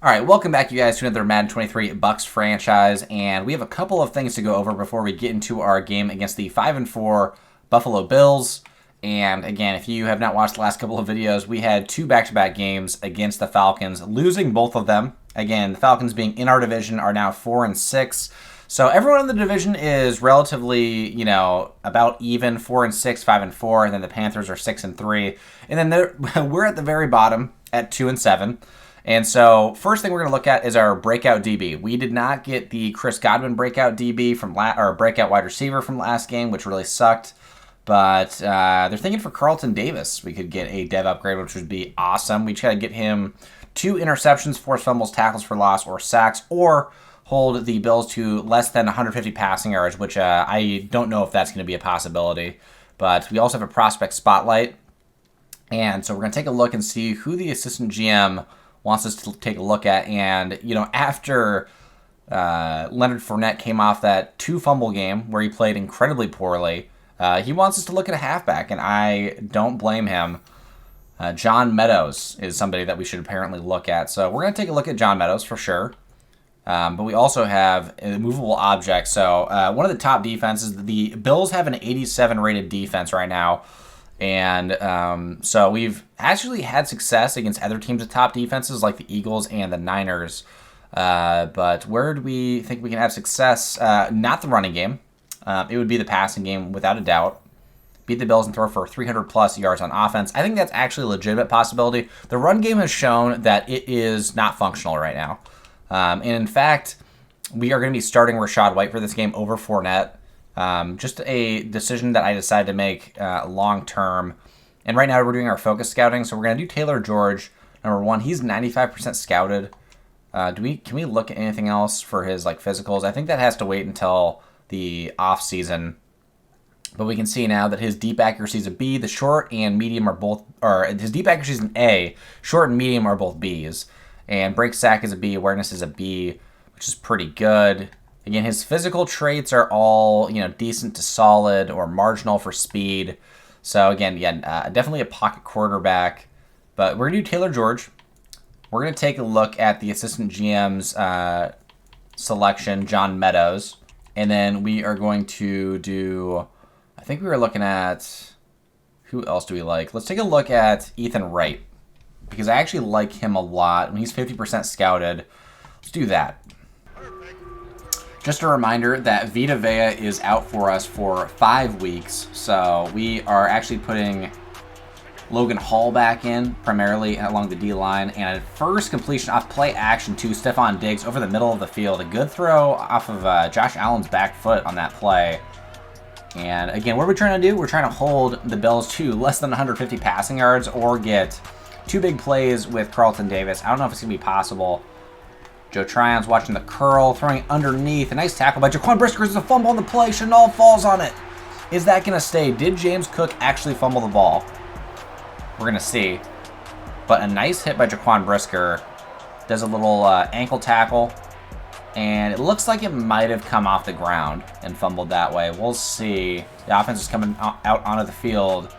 All right, welcome back, you guys, to another Madden 23 Bucs franchise, and we have a couple of things to go over before we get into our game against the 5-4 Buffalo Bills. And again, if you have not watched the last couple of videos, we had two back-to-back games against the Falcons, losing both of them. Again, the Falcons being in our division are now 4-6. So everyone in the division is relatively, about even, 4-6, 5-4, and then the Panthers are 6-3. And then we're at the very bottom at 2-7. And so, first thing we're going to look at is our breakout DB. We did not get the Chris Godwin breakout DB or breakout wide receiver from last game, which really sucked. But they're thinking for Carlton Davis, we could get a dev upgrade, which would be awesome. We just got to get him 2 interceptions, forced fumbles, tackles for loss, or sacks, or hold the Bills to less than 150 passing yards, which I don't know if that's going to be a possibility. But we also have a prospect spotlight. And so we're going to take a look and see who the assistant GM wants us to take a look at. And, after Leonard Fournette came off that 2-fumble game where he played incredibly poorly, he wants us to look at a halfback, and I don't blame him. John Meadows is somebody that we should apparently look at. So we're going to take a look at John Meadows for sure. But we also have a movable object. So one of the top defenses, the Bills have an 87 rated defense right now. And so we've actually had success against other teams with top defenses like the Eagles and the Niners. But where do we think we can have success? Not the running game. It would be the passing game without a doubt. Beat the Bills and throw for 300-plus yards on offense. I think that's actually a legitimate possibility. The run game has shown that it is not functional right now. And in fact, we are going to be starting Rachaad White for this game over Fournette. Just a decision that I decided to make long term. And right now we're doing our focus scouting. So we're going to do Taylor George. Number 1, he's 95% scouted. Can we look at anything else for his physicals? I think that has to wait until the off season. But we can see now that his deep accuracy is a B. The short and medium are both, or his deep accuracy is an A. Short and medium are both Bs. And break sack is a B. Awareness is a B, which is pretty good. Again, his physical traits are all, decent to solid or marginal for speed. So again, definitely a pocket quarterback. But we're going to do Taylor George. We're going to take a look at the assistant GM's selection, John Meadows. And then we are going to do, I think we were looking at, who else do we like? Let's take a look at Ethan Wright, because I actually like him a lot. When he's 50% scouted, let's do that. Just a reminder that Vita Vea is out for us for 5 weeks, so we are actually putting Logan Hall back in, primarily along the D-line, and a first completion off play action to Stephon Diggs over the middle of the field. A good throw off of Josh Allen's back foot on that play. And again, what are we trying to do? We're trying to hold the Bills to less than 150 passing yards or get 2 big plays with Carlton Davis. I don't know if it's going to be possible. Joe Tryon's watching the curl, throwing underneath. A nice tackle by Jaquan Brisker. There's a fumble on the play. Chenal falls on it. Is that going to stay? Did James Cook actually fumble the ball? We're going to see. But a nice hit by Jaquan Brisker. Does a little ankle tackle. And it looks like it might have come off the ground and fumbled that way. We'll see. The offense is coming out onto the field.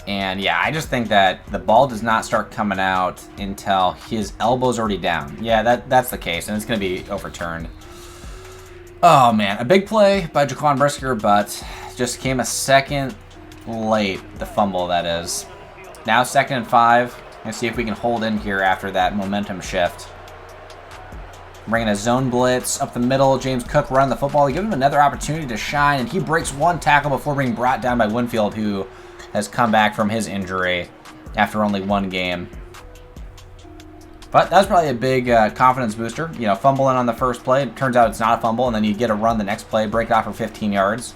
And yeah, I just think that the ball does not start coming out until his elbow's already down. Yeah, that's the case, and it's going to be overturned. Oh man, a big play by Jaquan Brisker, but just came a second late, the fumble that is. Now 2nd and 5. Let's see if we can hold in here after that momentum shift. Bringing a zone blitz up the middle. James Cook running the football. They give him another opportunity to shine, and he breaks one tackle before being brought down by Winfield, who has come back from his injury after only 1 game. But that was probably a big confidence booster. Fumbling on the first play. It turns out it's not a fumble, and then you get a run the next play, break it off for 15 yards.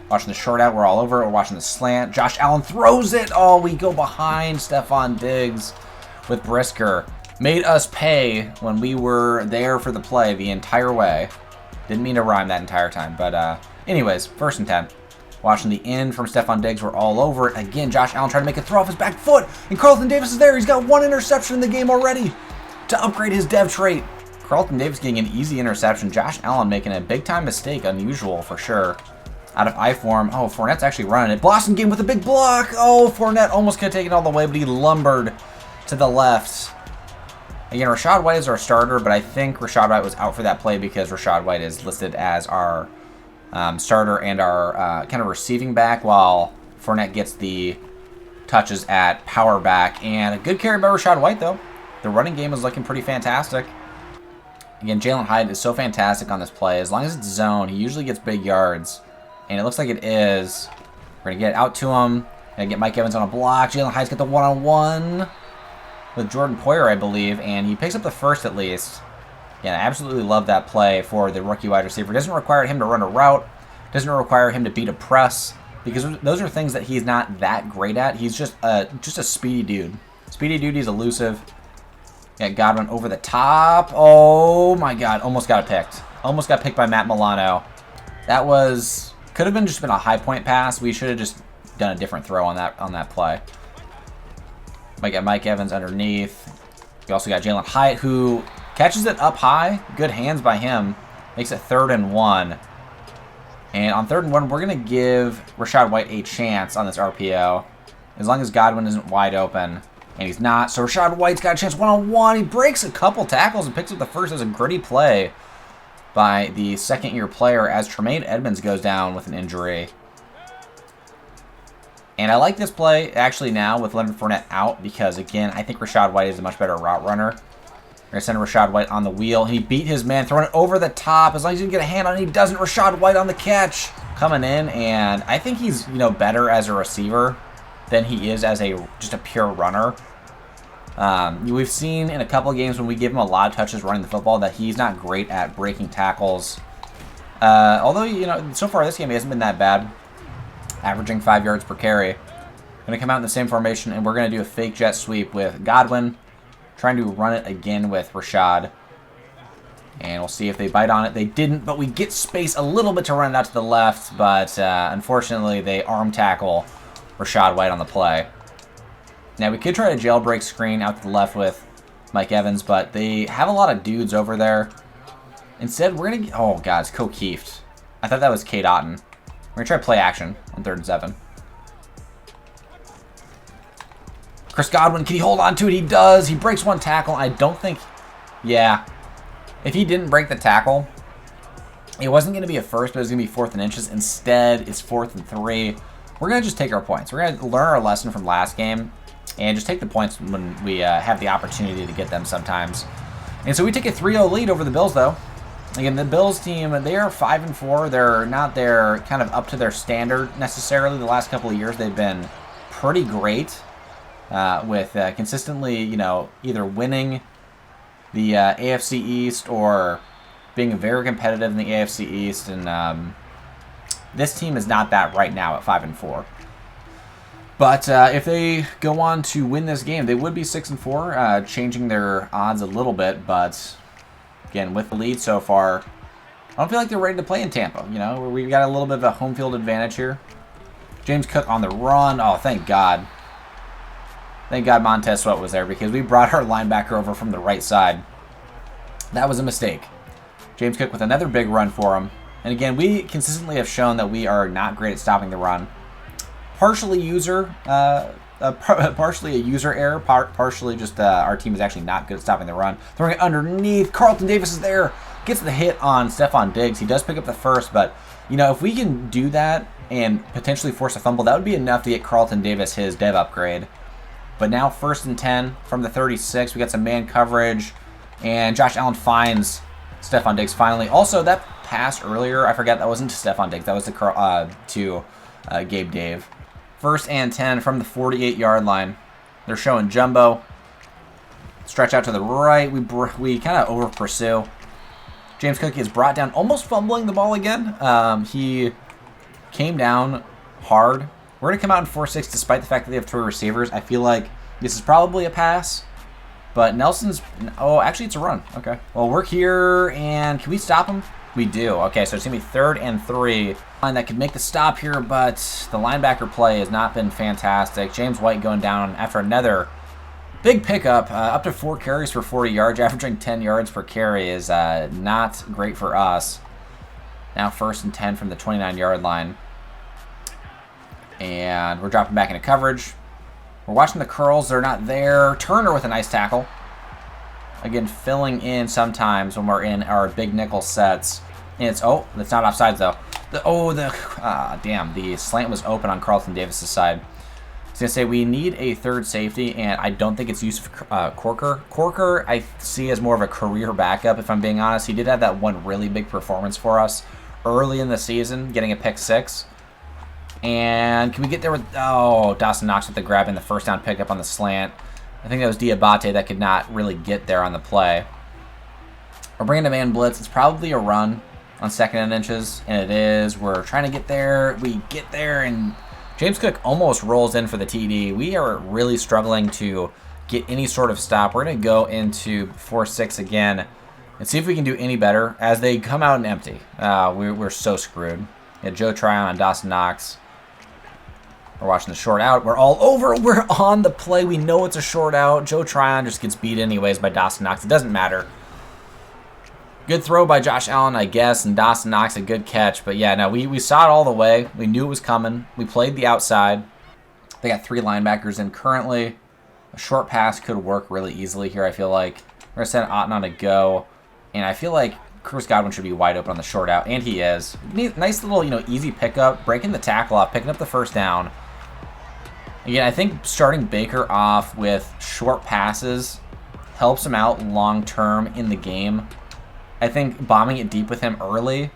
Watching the short out, we're all over it. We're watching the slant. Josh Allen throws it. Oh, we go behind Stephon Diggs with Brisker. Made us pay when we were there for the play the entire way. Didn't mean to rhyme that entire time. But anyways, 1st and 10. Watching the end from Stephon Diggs. We're all over it. Again, Josh Allen trying to make a throw off his back foot. And Carlton Davis is there. He's got 1 interception in the game already to upgrade his dev trait. Carlton Davis getting an easy interception. Josh Allen making a big-time mistake. Unusual for sure. Out of I form. Oh, Fournette's actually running it. Blossom game with a big block. Oh, Fournette almost could have taken it all the way, but he lumbered to the left. Again, Rachaad White is our starter, but I think Rachaad White was out for that play because Rachaad White is listed as our starter and our kind of receiving back, while Fournette gets the touches at power back. And a good carry by Rachaad White, though. The running game is looking pretty fantastic. Again, Jalen Hyatt is so fantastic on this play. As long as it's zone, he usually gets big yards. And it looks like it is. We're going to get it out to him. Going to get Mike Evans on a block. Jalen Hyatt's got the one-on-one with Jordan Poyer, I believe. And he picks up the first at least. Yeah, I absolutely love that play for the rookie wide receiver. It doesn't require him to run a route. Doesn't require him to beat a press. Because those are things that he's not that great at. He's just a speedy dude. Speedy dude, he's elusive. Yeah, Godwin over the top. Oh my God, almost got it picked. Almost got picked by Matt Milano. That could have been a high point pass. We should have just done a different throw on that play. Might get Mike Evans underneath. We also got Jalen Hyatt, who catches it up high. Good hands by him. Makes it 3rd and 1. And on 3rd and 1, we're going to give Rachaad White a chance on this RPO. As long as Godwin isn't wide open. And he's not. So Rachaad White's got a chance one-on-one. He breaks a couple tackles and picks up the first. As a gritty play by the second-year player as Tremaine Edmonds goes down with an injury. And I like this play actually now with Leonard Fournette out because, again, I think Rachaad White is a much better route runner. We're going to send Rachaad White on the wheel. He beat his man, throwing it over the top. As long as he can get a hand on it, he doesn't. Rachaad White on the catch. Coming in, and I think he's, better as a receiver than he is as just a pure runner. We've seen in a couple of games when we give him a lot of touches running the football that he's not great at breaking tackles. Although, so far this game he hasn't been that bad. Averaging 5 yards per carry. Going to come out in the same formation, and we're going to do a fake jet sweep with Godwin. Trying to run it again with Rachaad. And we'll see if they bite on it. They didn't, but we get space a little bit to run it out to the left. But unfortunately, they arm tackle Rachaad White on the play. Now, we could try a jailbreak screen out to the left with Mike Evans, but they have a lot of dudes over there. Instead, we're going to... Oh, God, it's O'Keefe. I thought that was Kate Otten. We're going to try play action on 3rd and 7. Chris Godwin, can he hold on to it? He does. He breaks one tackle. I don't think... Yeah. If he didn't break the tackle, it wasn't going to be a first, but it was going to be 4th and inches. Instead, it's 4th and 3. We're going to just take our points. We're going to learn our lesson from last game and just take the points when we have the opportunity to get them sometimes. And so we take a 3-0 lead over the Bills, though. Again, the Bills team, they are 5-4. They're not there kind of up to their standard necessarily. The last couple of years, they've been pretty great with consistently, either winning the AFC East or being very competitive in the AFC East. And this team is not that right now at 5-4. But if they go on to win this game, they would be 6-4, changing their odds a little bit. But again, with the lead so far, I don't feel like they're ready to play in Tampa. We've got a little bit of a home field advantage here. James Cook on the run. Oh, thank God. Thank God Montez Sweat was there because we brought our linebacker over from the right side. That was a mistake. James Cook with another big run for him. And again, we consistently have shown that we are not great at stopping the run. Partially partially a user error, partially just our team is actually not good at stopping the run. Throwing it underneath. Carlton Davis is there. Gets the hit on Stephon Diggs. He does pick up the first, but if we can do that and potentially force a fumble, that would be enough to get Carlton Davis his dev upgrade. But now 1st and 10 from the 36. We got some man coverage, and Josh Allen finds Stephon Diggs finally. Also, that pass earlier, I forgot that wasn't to Stephon Diggs. That was to Gabe Dave. 1st and 10 from the 48-yard line. They're showing jumbo. Stretch out to the right. We kind of over pursue. James Cook is brought down, almost fumbling the ball again. He came down hard. We're going to come out in 4-6 despite the fact that they have 3 receivers. I feel like this is probably a pass. But Nelson's... Oh, actually, it's a run. Okay. Well, we're here, and can we stop him? We do. Okay, so it's going to be 3rd and 3. That could make the stop here, but the linebacker play has not been fantastic. James White going down after another big pickup. Up to 4 carries for 40 yards. Averaging 10 yards per carry is not great for us. Now 1st and 10 from the 29-yard line. And we're dropping back into coverage. We're watching the curls. They're not there. Turner with a nice tackle. Again, filling in sometimes when we're in our big nickel sets. And it's, oh, that's not offsides though. Damn, the slant was open on Carlton Davis's side. I was going to say, we need a third safety, and I don't think it's Yusuf Corker. Corker, I see as more of a career backup, if I'm being honest. He did have that one really big performance for us early in the season, getting a pick 6. And can we get there with, oh, Dawson Knox with the grab and the first down pickup on the slant. I think that was Diabate that could not really get there on the play. We're bringing a man blitz. It's probably a run on 2nd and inches, and it is. We're trying to get there. We get there, and James Cook almost rolls in for the TD. We are really struggling to get any sort of stop. We're going to go into 4-6 again and see if we can do any better as they come out and empty. We're so screwed. Yeah, Joe Tryon on Dawson Knox. We're watching the short out. We're all over. We're on the play. We know it's a short out. Joe Tryon just gets beat anyways by Dawson Knox. It doesn't matter. Good throw by Josh Allen, I guess, and Dawson Knox a good catch. But yeah, no, we saw it all the way. We knew it was coming. We played the outside. They got 3 linebackers in currently. A short pass could work really easily here, I feel like. We're going to send Otten on a go. And I feel like Chris Godwin should be wide open on the short out, and he is. Nice little, easy pickup, breaking the tackle off, picking up the first down. Again, I think starting Baker off with short passes helps him out long-term in the game. I think bombing it deep with him early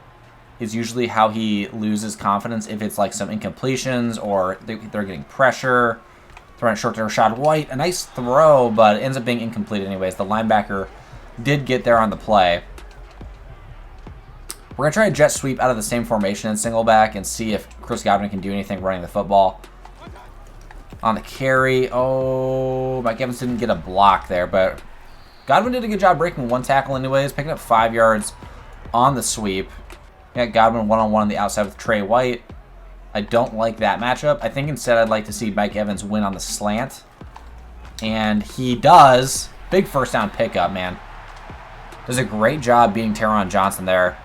is usually how he loses confidence if it's like some incompletions or they're getting pressure. Throwing it short to Rashad White. A nice throw, but it ends up being incomplete anyways. The linebacker did get there on the play. We're going to try a jet sweep out of the same formation in single back and see if Chris Godwin can do anything running the football. On the carry, oh, Mike Evans didn't get a block there, but Godwin did a good job breaking one tackle anyways, picking up 5 yards on the sweep. Yeah, Godwin one-on-one on the outside with Trey White. I don't like that matchup. I think instead I'd like to see Mike Evans win on the slant. And he does. Big first down pickup, man. Does a great job beating Teron Johnson there.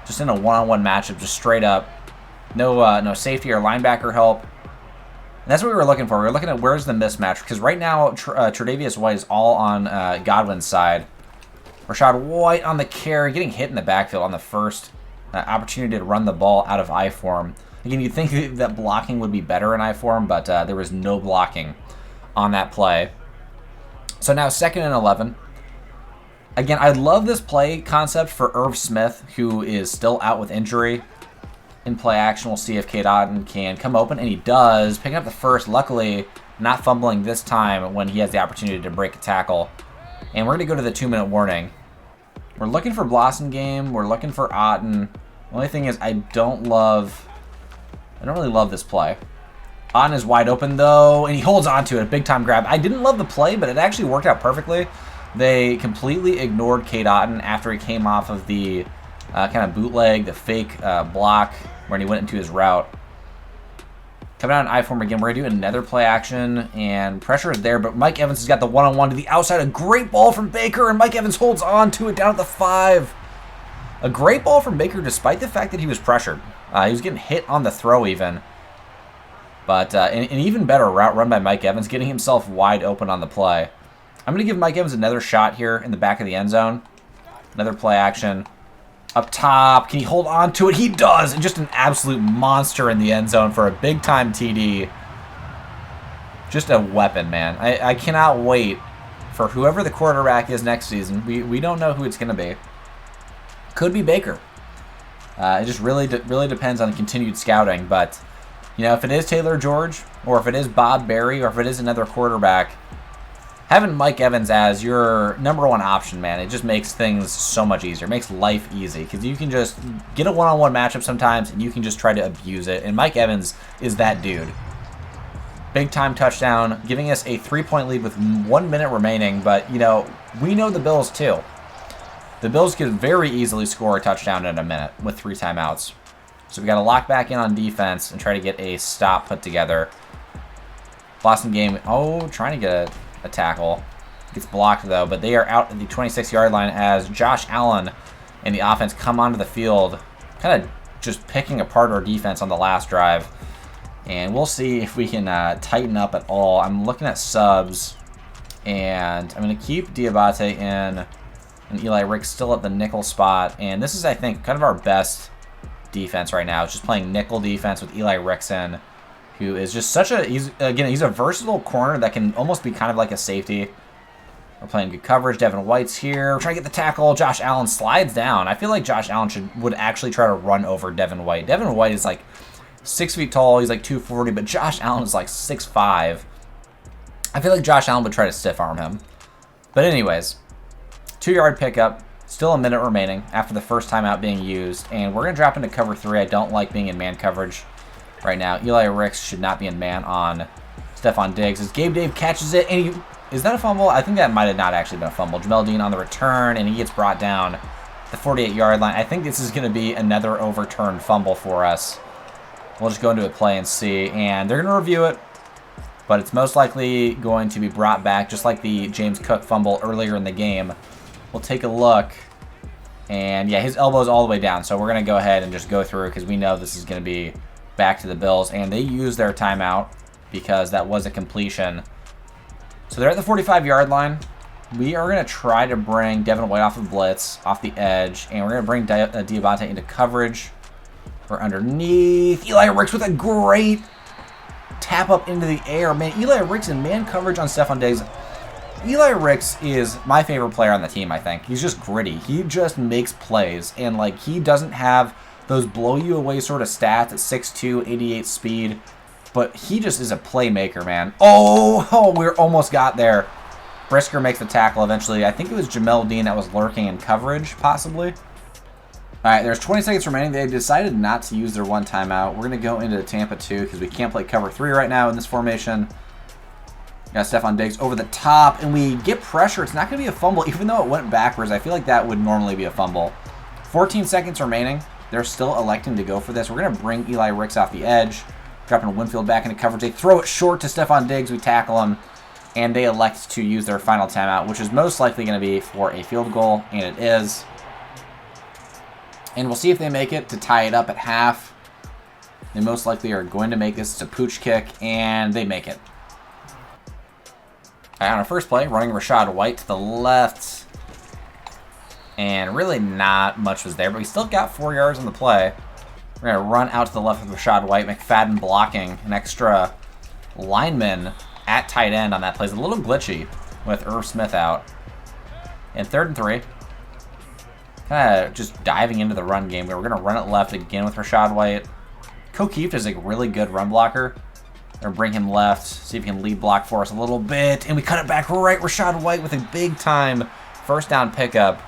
Just in a one-on-one matchup, just straight up. No safety or linebacker help. And that's what we were looking for. We were looking at where's the mismatch. Because right now, Tre'Davious White is all on Godwin's side. Rashad White on the carry, getting hit in the backfield on the first opportunity to run the ball out of I form. Again, you'd think that blocking would be better in I form, but there was no blocking on that play. So now 2nd and 11. Again, I love this play concept for Irv Smith, who is still out with injury. In play action, we'll see if Cade Otton can come open, and he does. Picking up the first, luckily not fumbling this time when he has the opportunity to break a tackle. And we're going to go to the 2-minute warning. We're looking for Blossom Game. We're looking for Otton. The only thing is I don't really love this play. Otton is wide open, though, and he holds on to it. A big-time grab. I didn't love the play, but it actually worked out perfectly. They completely ignored Cade Otton after he came off of the kind of bootleg, the fake block when he went into his route. Coming out in I-form again, we're going to do another play action, and pressure is there, but Mike Evans has got the one-on-one to the outside. A great ball from Baker, and Mike Evans holds on to it down at the 5. A great ball from Baker despite the fact that he was pressured. He was getting hit on the throw even. But an even better route run by Mike Evans, getting himself wide open on the play. I'm going to give Mike Evans another shot here in the back of the end zone. Another play action. Up top. Can he hold on to it? He does. And just an absolute monster in the end zone for a big-time TD. Just a weapon, man. I cannot wait for whoever the quarterback is next season. We don't know who it's going to be. Could be Baker. It just really depends on continued scouting. But, if it is Taylor George, or if it is Bob Berry, or if it is another quarterback, having Mike Evans as your number one option, man, it just makes things so much easier. It makes life easy because you can just get a one-on-one matchup sometimes and you can just try to abuse it. And Mike Evans is that dude. Big-time touchdown, giving us a 3-point lead with 1 minute remaining. But, we know the Bills too. The Bills could very easily score a touchdown in a minute with 3 timeouts. So we got to lock back in on defense and try to get a stop put together. Boston game, trying to get a tackle. Gets blocked, though, but they are out at the 26-yard line as Josh Allen and the offense come onto the field, kind of just picking apart our defense on the last drive. And we'll see if we can tighten up at all. I'm looking at subs. And I'm going to keep Diabate in, and Eli Ricks still at the nickel spot. And this is, I think, kind of our best defense right now. It's just playing nickel defense with Eli Ricks in, who is just such a, he's a versatile corner that can almost be kind of like a safety. We're playing good coverage. Devin White's here. We're trying to get the tackle. Josh Allen slides down. I feel like Josh Allen would actually try to run over Devin White. Devin White is like 6 feet tall. He's like 240, but Josh Allen is like 6'5". I feel like Josh Allen would try to stiff arm him. But anyways, 2-yard pickup. Still a minute remaining after the first timeout being used. And we're going to drop into cover 3. I don't like being in man coverage right now. Eli Ricks should not be in man on Stephon Diggs. As Gabe Dave catches it, and is that a fumble? I think that might have not actually been a fumble. Jamel Dean on the return, and he gets brought down the 48-yard line. I think this is going to be another overturned fumble for us. We'll just go into a play and see, and they're going to review it, but it's most likely going to be brought back, just like the James Cook fumble earlier in the game. We'll take a look, and yeah, his elbow's all the way down, so we're going to go ahead and just go through because we know this is going to be back to the Bills, and they use their timeout because that was a completion. So they're at the 45-yard line. We are going to try to bring Devin White off the blitz, off the edge, and we're going to bring Diabate into coverage. We're underneath. Eli Ricks with a great tap up into the air. Man, Eli Ricks in man coverage on Stephon Diggs. Eli Ricks is my favorite player on the team, I think. He's just gritty. He just makes plays, and like he doesn't have those blow-you-away sort of stats at 6'2", 88 speed. But he just is a playmaker, man. Oh, we almost got there. Brisker makes the tackle eventually. I think it was Jamel Dean that was lurking in coverage, possibly. All right, there's 20 seconds remaining. They decided not to use their one timeout. We're going to go into Tampa 2 because we can't play cover 3 right now in this formation. Got Stephon Diggs over the top, and we get pressure. It's not going to be a fumble, even though it went backwards. I feel like that would normally be a fumble. 14 seconds remaining. They're still electing to go for this. We're going to bring Eli Ricks off the edge. Dropping Winfield back into coverage. They throw it short to Stephon Diggs. We tackle him. And they elect to use their final timeout, which is most likely going to be for a field goal. And it is. And we'll see if they make it to tie it up at half. They most likely are going to make this. It's a pooch kick. And they make it. All right, on our first play, running Rachaad White to the left. And really not much was there. But we still got 4 yards on the play. We're going to run out to the left with Rachaad White. McFadden blocking. An extra lineman at tight end on that play. It's a little glitchy with Irv Smith out. And 3rd and 3. Kind of just diving into the run game. We're going to run it left again with Rachaad White. Kokeeft is a really good run blocker. We're going to bring him left. See if he can lead block for us a little bit. And we cut it back right. Rachaad White with a big time first down pickup.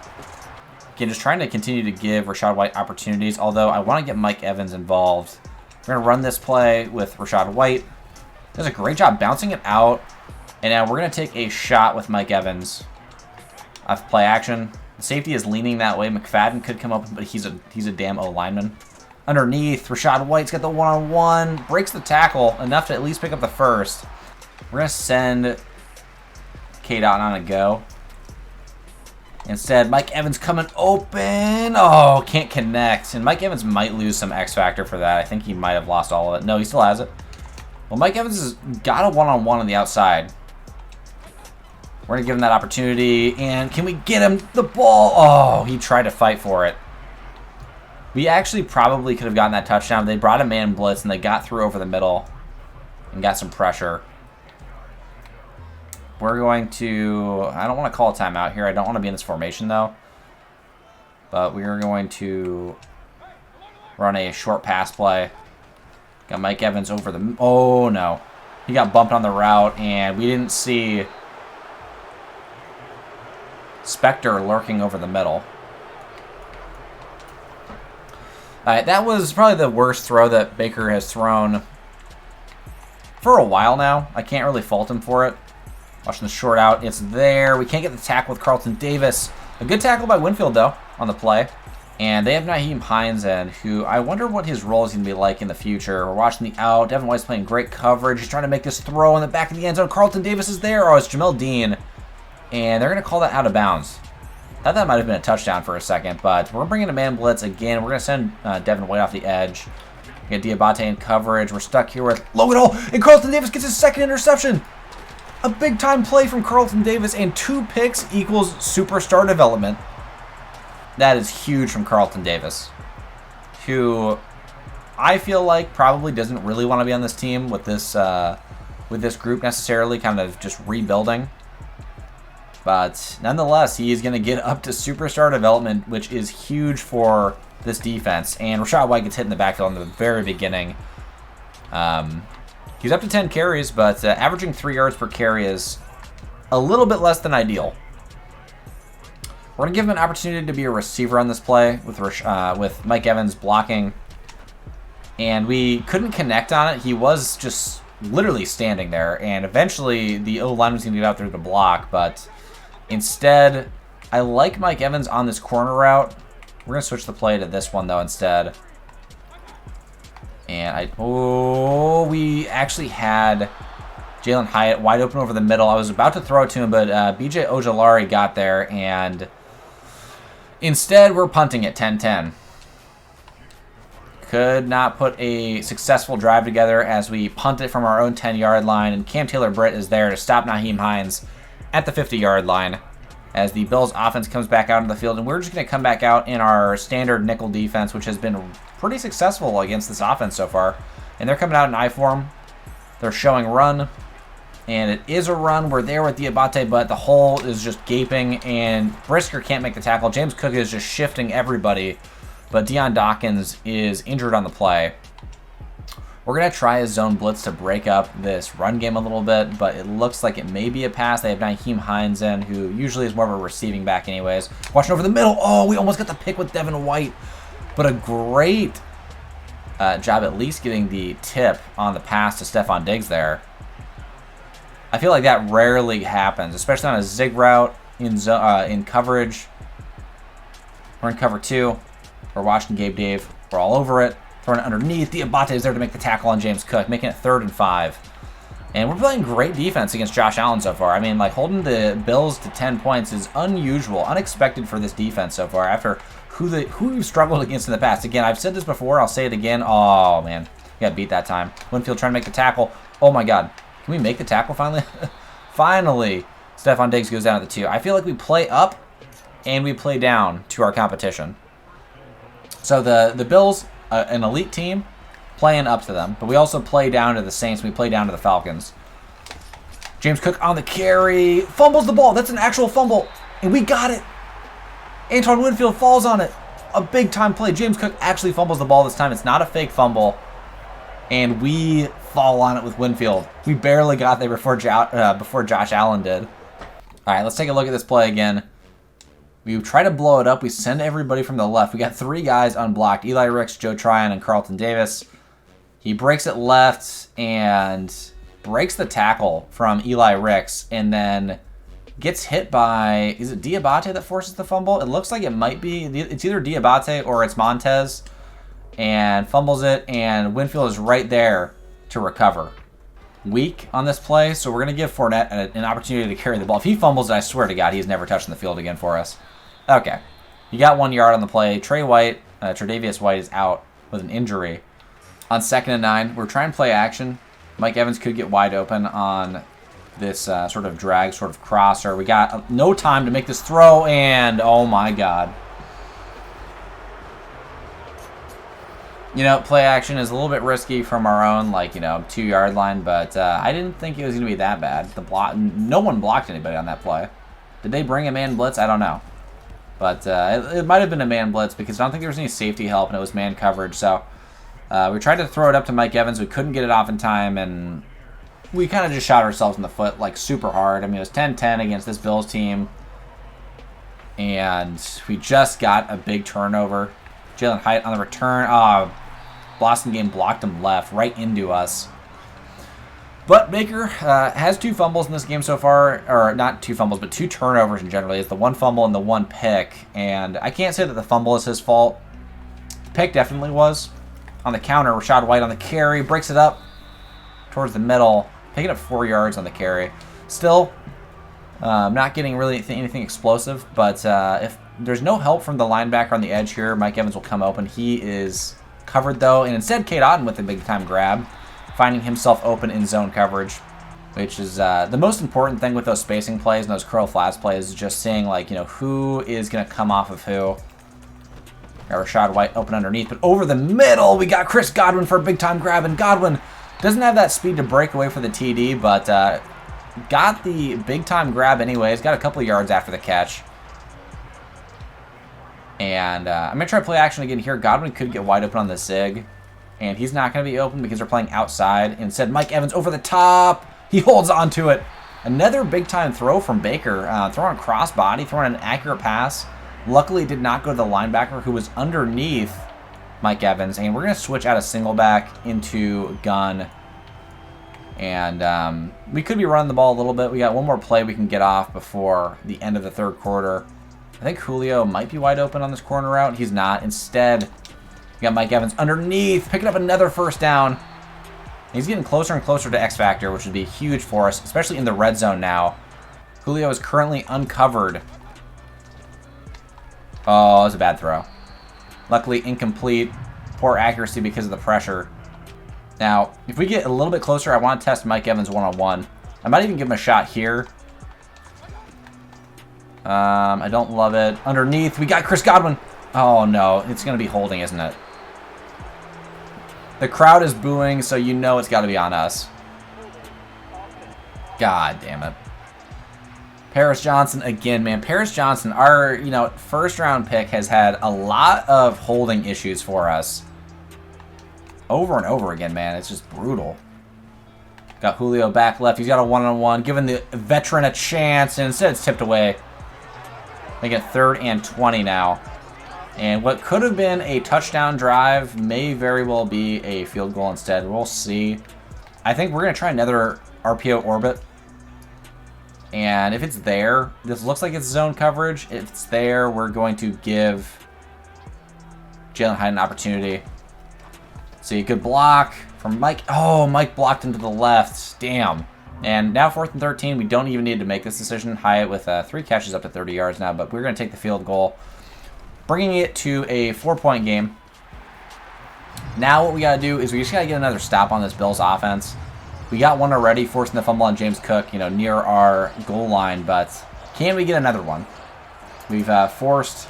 Again, just trying to continue to give Rachaad White opportunities, although I want to get Mike Evans involved. We're going to run this play with Rachaad White. Does a great job bouncing it out. And now we're going to take a shot with Mike Evans. Off play action. The safety is leaning that way. McFadden could come up, but he's a damn O-lineman. Underneath, Rachaad White's got the one-on-one. Breaks the tackle enough to at least pick up the first. We're going to send K-Dot on a go. Instead, Mike Evans coming open. Oh, can't connect. And Mike Evans might lose some X factor for that. I think he might have lost all of it. No, he still has it. Well, Mike Evans has got a one-on-one on the outside. We're going to give him that opportunity. And can we get him the ball? Oh, he tried to fight for it. We actually probably could have gotten that touchdown. They brought a man blitz, and they got through over the middle and got some pressure. We're going to, I don't want to call a timeout here. I don't want to be in this formation, though. But we are going to run a short pass play. Got Mike Evans over the, oh, no. He got bumped on the route, and we didn't see Spectre lurking over the middle. All right, that was probably the worst throw that Baker has thrown for a while now. I can't really fault him for it. Watching the short out, it's there. We can't get the tackle with Carlton Davis. A good tackle by Winfield, though, on the play. And they have Nyheim Hines in, who I wonder what his role is going to be like in the future. We're watching the out. Devin White's playing great coverage. He's trying to make this throw in the back of the end zone. Carlton Davis is there. Oh, it's Jamel Dean. And they're going to call that out of bounds. Thought that might have been a touchdown for a second, but we're bringing a man blitz again. We're going to send Devin White off the edge. We get Diabate in coverage. We're stuck here with Logan Hall, and Carlton Davis gets his second interception. A big-time play from Carlton Davis, and 2 picks equals superstar development. That is huge from Carlton Davis, who I feel like probably doesn't really want to be on this team with this group necessarily, kind of just rebuilding. But nonetheless, he is going to get up to superstar development, which is huge for this defense. And Rachaad White gets hit in the backfield in the very beginning. He's up to 10 carries, but averaging 3 yards per carry is a little bit less than ideal. We're going to give him an opportunity to be a receiver on this play with Mike Evans blocking. And we couldn't connect on it. He was just literally standing there. And eventually the O-line was going to get out there to block. But instead, I like Mike Evans on this corner route. We're going to switch the play to this one, though, instead. And we actually had Jalen Hyatt wide open over the middle. I was about to throw it to him, but B.J. Ojulari got there, and instead we're punting at 10-10. Could not put a successful drive together as we punt it from our own 10-yard line, and Cam Taylor-Britt is there to stop Nyheim Hines at the 50-yard line as the Bills offense comes back out on the field, and we're just going to come back out in our standard nickel defense, which has been pretty successful against this offense so far. And they're coming out in I form. They're showing run, and it is a run. We're there with Diabate, but the hole is just gaping, and Brisker can't make the tackle. James Cook is just shifting everybody, but Deion Dawkins is injured on the play. We're going to try a zone blitz to break up this run game a little bit, but it looks like it may be a pass. They have Nyheim Hines in, who usually is more of a receiving back anyways. Watching over the middle. Oh, we almost got the pick with Devin White. But a great job at least getting the tip on the pass to Stephon Diggs there. I feel like that rarely happens, especially on a zig route in coverage. We're in cover 2. We're watching Gabe Dave. We're all over it. Throwing it underneath. Diabate is there to make the tackle on James Cook, making it 3rd and 5. And we're playing great defense against Josh Allen so far. I mean, like, holding the Bills to 10 points is unusual, unexpected for this defense so far after who we've struggled against in the past. Again, I've said this before. I'll say it again. Oh, man. Got beat that time. Winfield trying to make the tackle. Oh, my God. Can we make the tackle finally? Finally. Stephon Diggs goes down at the 2. I feel like we play up and we play down to our competition. So the Bills, an elite team, playing up to them. But we also play down to the Saints. We play down to the Falcons. James Cook on the carry. Fumbles the ball. That's an actual fumble. And we got it. Antoine Winfield falls on it. A big-time play. James Cook actually fumbles the ball this time. It's not a fake fumble. And we fall on it with Winfield. We barely got there before Josh Allen did. All right, let's take a look at this play again. We try to blow it up. We send everybody from the left. We got 3 guys unblocked. Eli Ricks, Joe Tryon, and Carlton Davis. He breaks it left and breaks the tackle from Eli Ricks, and then gets hit by, is it Diabate that forces the fumble? It looks like it might be. It's either Diabate or it's Montez, and fumbles it, and Winfield is right there to recover. Weak on this play, so we're going to give Fournette an opportunity to carry the ball. If he fumbles it, I swear to God, he's never touching the field again for us. Okay. You got 1 yard on the play. Tre'Davious White is out with an injury. On 2nd and 9, we're trying to play action. Mike Evans could get wide open on this sort of drag, sort of crosser. We got no time to make this throw, and oh my God. You know, play action is a little bit risky from our own, 2-yard line, but I didn't think it was going to be that bad. No one blocked anybody on that play. Did they bring a man blitz? I don't know. But it might have been a man blitz because I don't think there was any safety help, and it was man coverage. So we tried to throw it up to Mike Evans. We couldn't get it off in time, and we kind of just shot ourselves in the foot, super hard. I mean, it was 10-10 against this Bills team, and we just got a big turnover. Jalen Hyatt on the return. Boston game blocked him left, right into us. But Baker has 2 fumbles in this game so far, or not 2 fumbles, but 2 turnovers in general. It's the 1 fumble and the 1 pick, and I can't say that the fumble is his fault. The pick definitely was. On the counter, Rachaad White on the carry, breaks it up towards the middle, picking up 4 yards on the carry. Still, not getting really anything explosive, but if there's no help from the linebacker on the edge here, Mike Evans will come open. He is covered, though, and instead Cade Otton with a big-time grab, finding himself open in zone coverage. which is the most important thing with those spacing plays and those curl flats plays is just seeing, like, you know, who is going to come off of who. Got Rashad White open underneath, but over the middle, we got Chris Godwin for a big-time grab, and Godwin doesn't have that speed to break away for the TD, but got the big-time grab anyways, got a couple of yards after the catch. And I'm going to try play action again here. Godwin could get wide open on the zig, and he's not going to be open because they're playing outside. Instead, Mike Evans over the top. He holds on to it. Another big-time throw from Baker, throwing a cross-body, throwing an accurate pass. Luckily, it did not go to the linebacker who was underneath Mike Evans. And we're going to switch out of single back into gun. And we could be running the ball a little bit. We got one more play we can get off before the end of the third quarter. I think Julio might be wide open on this corner route. He's not. Instead, we got Mike Evans underneath, picking up another first down. He's getting closer and closer to X Factor, which would be huge for us, especially in the red zone now. Julio is currently uncovered. Oh, that was a bad throw. Luckily, incomplete. Poor accuracy because of the pressure. Now, if we get a little bit closer, I want to test Mike Evans one-on-one. I might even give him a shot here. I don't love it. Underneath, we got Chris Godwin. Oh, no. It's going to be holding, isn't it? The crowd is booing, so you know it's got to be on us. God damn it. Paris Johnson again, man. Paris Johnson, our, you know, first-round pick, has had a lot of holding issues for us. Over and over again, man. It's just brutal. Got Julio back left. He's got a one-on-one, giving the veteran a chance, and instead it's tipped away. Making it 3rd and 20 now. And what could have been a touchdown drive may very well be a field goal instead. We'll see. I think we're going to try another RPO orbit. And if it's there, this looks like it's zone coverage. If it's there, we're going to give Jalen Hyde an opportunity. See, a good block from Mike. Oh, Mike blocked into the left. Damn. And now 4th and 13. We don't even need to make this decision. Hyatt with 3 catches up to 30 yards now, but we're going to take the field goal, bringing it to a 4-point game. Now what we got to do is we just got to get another stop on this Bills offense. We got one already, forcing the fumble on James Cook, you know, near our goal line, but can we get another one? We've forced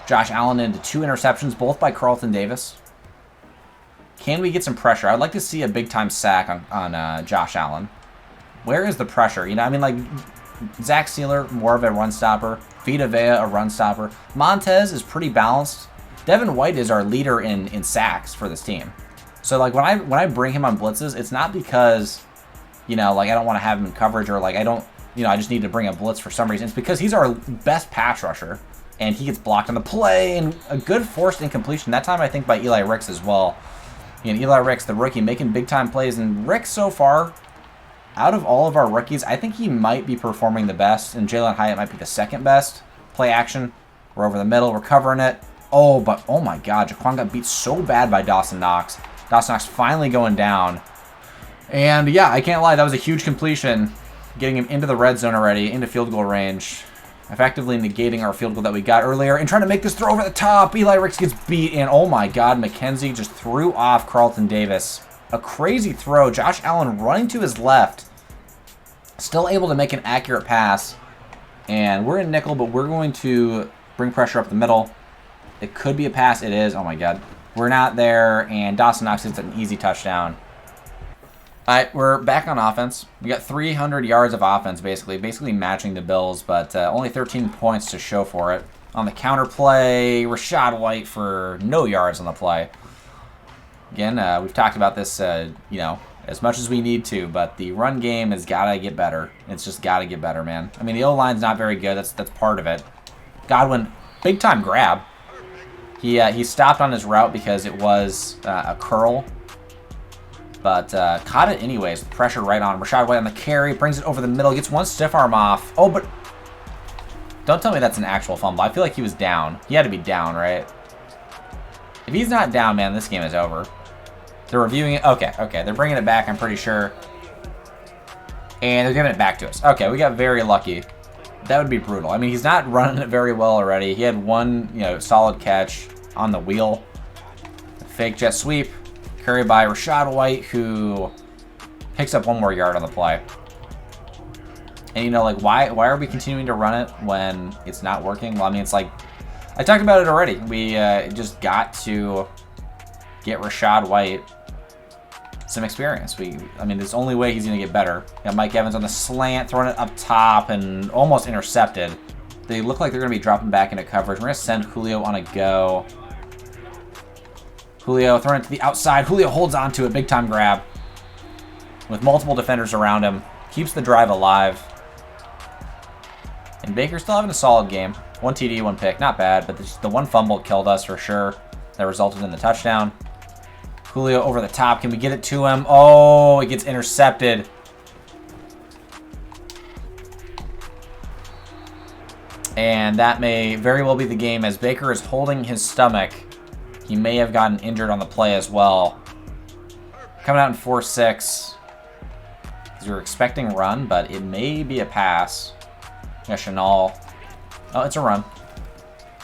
Josh Allen into 2 interceptions, both by Carlton Davis. Can we get some pressure? I'd like to see a big-time sack on Josh Allen. Where is the pressure? You know, I mean, like, Zach Sealer, more of a run stopper. Vita Vea, a run stopper. Montez is pretty balanced. Devin White is our leader in sacks for this team. So, like, when I bring him on blitzes, it's not because, you know, like, I don't want to have him in coverage or, like, I don't, you know, I just need to bring a blitz for some reason. It's because he's our best pass rusher, and he gets blocked on the play, and a good forced incompletion. That time, I think, by Eli Ricks as well. And Eli Ricks, the rookie, making big-time plays. And Ricks, so far, out of all of our rookies, I think he might be performing the best, and Jalen Hyatt might be the second best. Play action. We're over the middle. We're covering it. Oh, but, oh my God, Jaquan got beat so bad by Dawson Knox. Dawson Knox finally going down. And, yeah, I can't lie. That was a huge completion, getting him into the red zone already, into field goal range, effectively negating our field goal that we got earlier, and trying to make this throw over the top. Eli Ricks gets beat, and oh my God, McKenzie just threw off Carlton Davis. A crazy throw. Josh Allen running to his left, still able to make an accurate pass. And we're in nickel, but we're going to bring pressure up the middle. It could be a pass. It is. Oh my God. We're not there, and Dawson Knox gets an easy touchdown. All right, we're back on offense. We got 300 yards of offense, basically matching the Bills, but only 13 points to show for it. On the counter play, Rashad White for no yards on the play. Again, we've talked about this, you know, as much as we need to, but the run game has got to get better. It's just got to get better, man. I mean, the O-line's not very good. That's part of it. Godwin, big-time grab. He stopped on his route because it was a curl, but caught it anyways. The pressure right on him. Rashad White on the carry, brings it over the middle, gets one stiff arm off. Oh, but don't tell me that's an actual fumble. I feel like he was down. He had to be down, right? If he's not down, man, this game is over. They're reviewing it. Okay. They're bringing it back, I'm pretty sure. And they're giving it back to us. Okay, we got very lucky. That would be brutal. I mean, he's not running it very well already. He had one, you know, solid catch on the wheel. Fake jet sweep. Carried by Rashad White, who Picks up 1 more yard on the play. And, you know, like, why are we continuing to run it when it's not working? Well, I mean, it's like, I talked about it already. We just got to get Rachaad White some experience. I mean, there's the only way he's going to get better. Got Mike Evans on the slant, throwing it up top, and almost intercepted. They look like they're going to be dropping back into coverage. We're going to send Julio on a go. Julio throwing it to the outside. Julio holds on to it. Big time grab. With multiple defenders around him. Keeps the drive alive. And Baker's still having a solid game. 1 TD, 1 pick. Not bad, but the 1 fumble killed us for sure. That resulted in the touchdown. Julio over the top. Can we get it to him? Oh, it gets intercepted. And that may very well be the game as Baker is holding his stomach. He may have gotten injured on the play as well. Coming out in 4-6. Because we were expecting run, but it may be a pass. Yeah, Chanel. Oh, it's a run.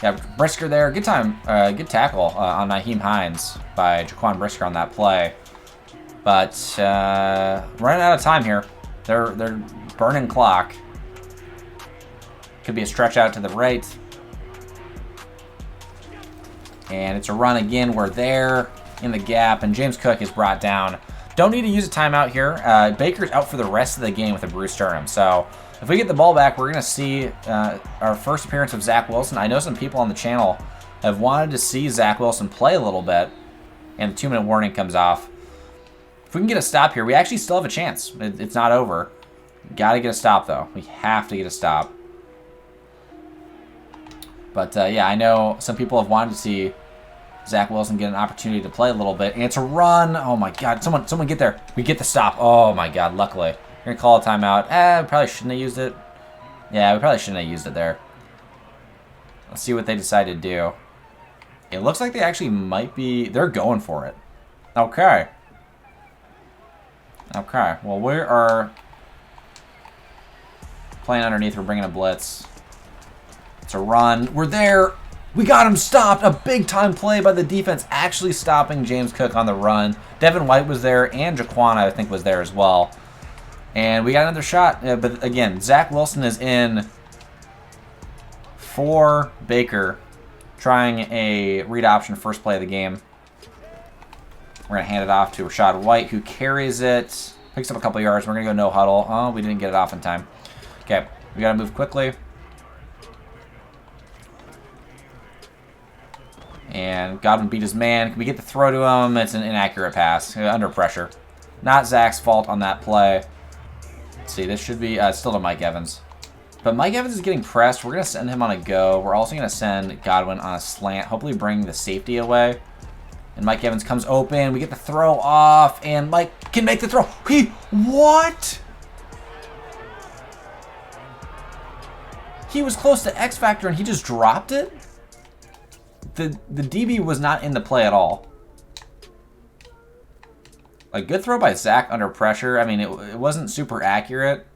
Yeah, Brisker there. Good time. Good tackle on Nyheim Hines by Jaquan Brisker on that play. But running out of time here. They're burning clock. Could be a stretch out to the right. And it's a run again. We're there in the gap, and James Cook is brought down. Don't need to use a timeout here. Baker's out for the rest of the game with a bruised sternum. So if we get the ball back, we're going to see our first appearance of Zach Wilson. I know some people on the channel have wanted to see Zach Wilson play a little bit, and the 2-minute warning comes off. If we can get a stop here, we actually still have a chance. It's not over. Got to get a stop, though. We have to get a stop. But, yeah, I know some people have wanted to see Zach Wilson get an opportunity to play a little bit. And it's a run. Oh, my God. Someone get there. We get the stop. Oh, my God. Luckily. We're going to call a timeout. We probably shouldn't have used it. Yeah, we probably shouldn't have used it there. Let's see what they decide to do. It looks like they actually might be... They're going for it. Okay. Okay. Well, we are playing underneath. We're bringing a blitz. It's a run. We're there. We got him stopped. A big-time play by the defense, actually stopping James Cook on the run. Devin White was there, and Jaquan, I think, was there as well. And we got another shot. But, again, Zach Wilson is in for Baker, trying a read option first play of the game. We're going to hand it off to Rachaad White, who carries it. Picks up a couple yards. We're going to go no huddle. Oh, we didn't get it off in time. Okay, we got to move quickly. And Godwin beat his man. Can we get the throw to him? It's an inaccurate pass. Under pressure. Not Zach's fault on that play. Let's see, this should be still to Mike Evans. But Mike Evans is getting pressed. We're going to send him on a go. We're also going to send Godwin on a slant. Hopefully bring the safety away. And Mike Evans comes open. We get the throw off. And Mike can make the throw. What? He was close to X Factor and he just dropped it? The DB was not in the play at all. Like, good throw by Zach under pressure. I mean, it wasn't super accurate.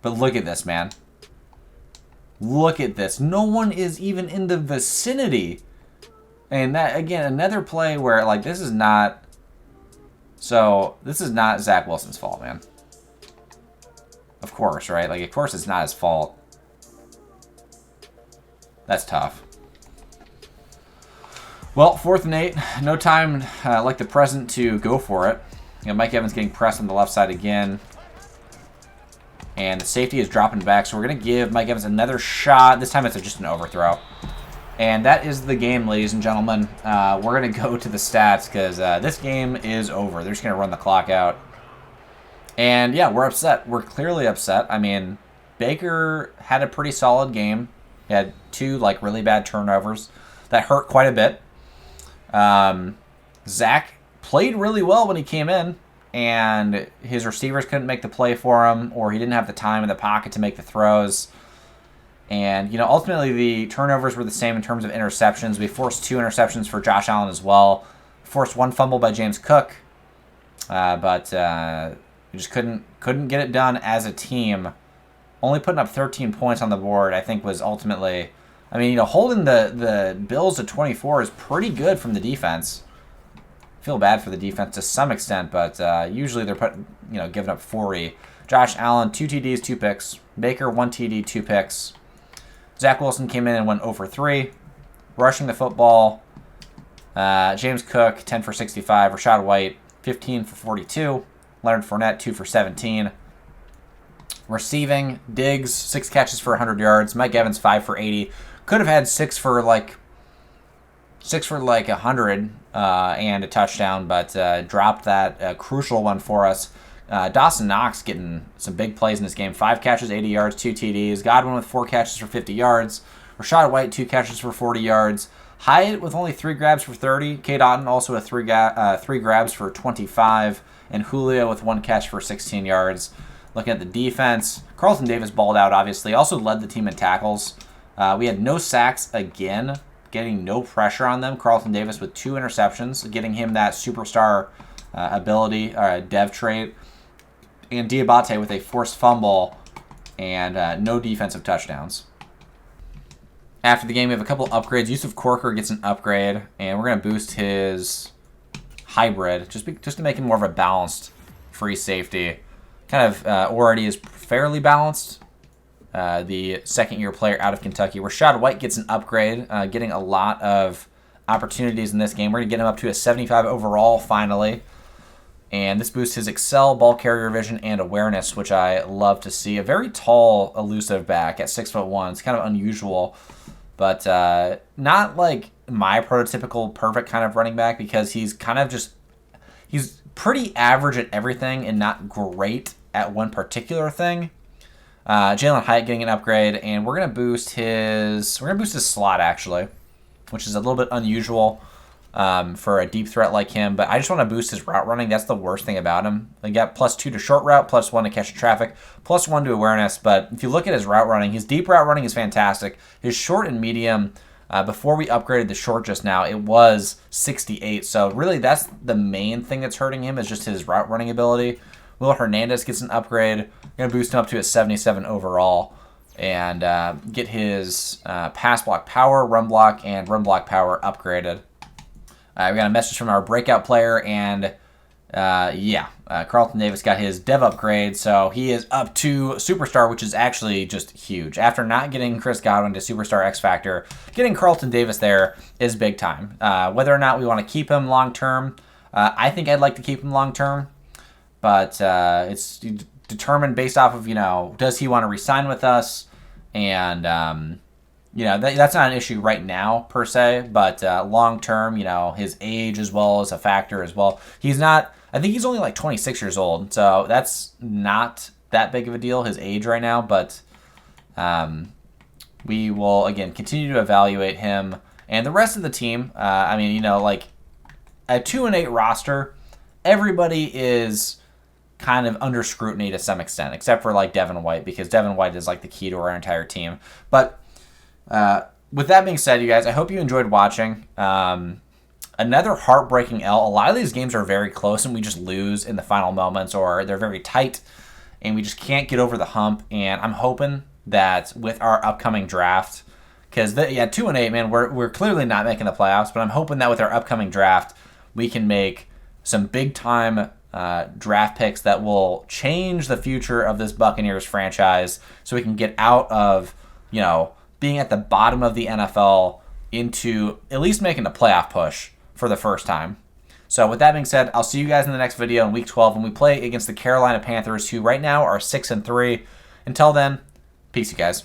But look at this, man. Look at this. No one is even in the vicinity. And that, again, another play where, like, this is not... So, this is not Zach Wilson's fault, man. Of course, right? Like, of course it's not his fault. That's tough. Well, 4th and 8. No time like the present to go for it. You know, Mike Evans getting pressed on the left side again. And the safety is dropping back, so we're going to give Mike Evans another shot. This time it's just an overthrow. And that is the game, ladies and gentlemen. We're going to go to the stats because this game is over. They're just going to run the clock out. And, yeah, we're upset. We're clearly upset. I mean, Baker had a pretty solid game. He had 2, like, really bad turnovers. That hurt quite a bit. Zach played really well when he came in, and his receivers couldn't make the play for him, or he didn't have the time in the pocket to make the throws. And, you know, ultimately the turnovers were the same in terms of interceptions. We forced 2 interceptions for Josh Allen as well. Forced 1 fumble by James Cook, but we just couldn't get it done as a team. Only putting up 13 points on the board, I think, was ultimately... I mean, you know, holding the Bills to 24 is pretty good from the defense. feel bad for the defense to some extent, but usually they're giving up 40. Josh Allen, 2 TDs, 2 picks. Baker, 1 TD, 2 picks. Zach Wilson came in and went over 3. Rushing the football, James Cook, 10 for 65. Rachaad White, 15 for 42. Leonard Fournette, 2 for 17. Receiving, Diggs, 6 catches for 100 yards. Mike Evans, 5 for 80. Could have had 6 for like 100 and a touchdown, but dropped that crucial one for us. Dawson Knox getting some big plays in this game. 5 catches, 80 yards, 2 TDs. Godwin with 4 catches for 50 yards. Rachaad White, 2 catches for 40 yards. Hyatt with only 3 grabs for 30. Cade Otton also with 3 grabs for 25. And Julio with 1 catch for 16 yards. Looking at the defense, Carlton Davis balled out, obviously. Also led the team in tackles. We had no sacks again, getting no pressure on them. Carlton Davis with 2 interceptions, getting him that superstar ability, dev trait. And Diabate with a forced fumble and no defensive touchdowns. After the game, we have a couple upgrades. Yusuf Corker gets an upgrade, and we're going to boost his hybrid just to make him more of a balanced free safety. Kind of already is fairly balanced. The second-year player out of Kentucky. Rachaad White gets an upgrade, getting a lot of opportunities in this game. We're going to get him up to a 75 overall finally. And this boosts his excel, ball carrier vision, and awareness, which I love to see. A very tall, elusive back at 6'1". It's kind of unusual, but not like my prototypical perfect kind of running back, because he's kind of he's pretty average at everything and not great at one particular thing. Jalen Hyatt getting an upgrade, and we're gonna boost his slot actually, which is a little bit unusual for a deep threat like him. But I just want to boost his route running. That's the worst thing about him. They got +2 to short route, +1 to catch traffic, +1 to awareness. But if you look at his route running, his deep route running is fantastic. His short and medium, before we upgraded the short just now, it was 68. So really, that's the main thing that's hurting him, is just his route running ability. Will Hernandez gets an upgrade. We're going to boost him up to a 77 overall and get his pass block power, run block, and run block power upgraded. We got a message from our breakout player, and Carlton Davis got his dev upgrade, so he is up to Superstar, which is actually just huge. After not getting Chris Godwin to Superstar X Factor, getting Carlton Davis there is big time. Whether or not we want to keep him long-term, I think I'd like to keep him long-term, but it's determined based off of, does he want to re-sign with us, and that's not an issue right now per se, but long term, his age as well is a factor as well. I think he's only like 26 years old, so that's not that big of a deal, his age right now, but we will, again, continue to evaluate him and the rest of the team. A 2-8 roster, everybody is kind of under scrutiny to some extent, except for like Devin White, because Devin White is like the key to our entire team. But with that being said, you guys, I hope you enjoyed watching. Another heartbreaking L. A lot of these games are very close and we just lose in the final moments, or they're very tight and we just can't get over the hump. And I'm hoping that with our upcoming draft, because 2-8, man, we're clearly not making the playoffs, but I'm hoping that with our upcoming draft, we can make some big time draft picks that will change the future of this Buccaneers franchise, so we can get out of, being at the bottom of the NFL into at least making a playoff push for the first time. So with that being said, I'll see you guys in the next video in Week 12 when we play against the Carolina Panthers, who right now are 6-3. Until then, peace, you guys.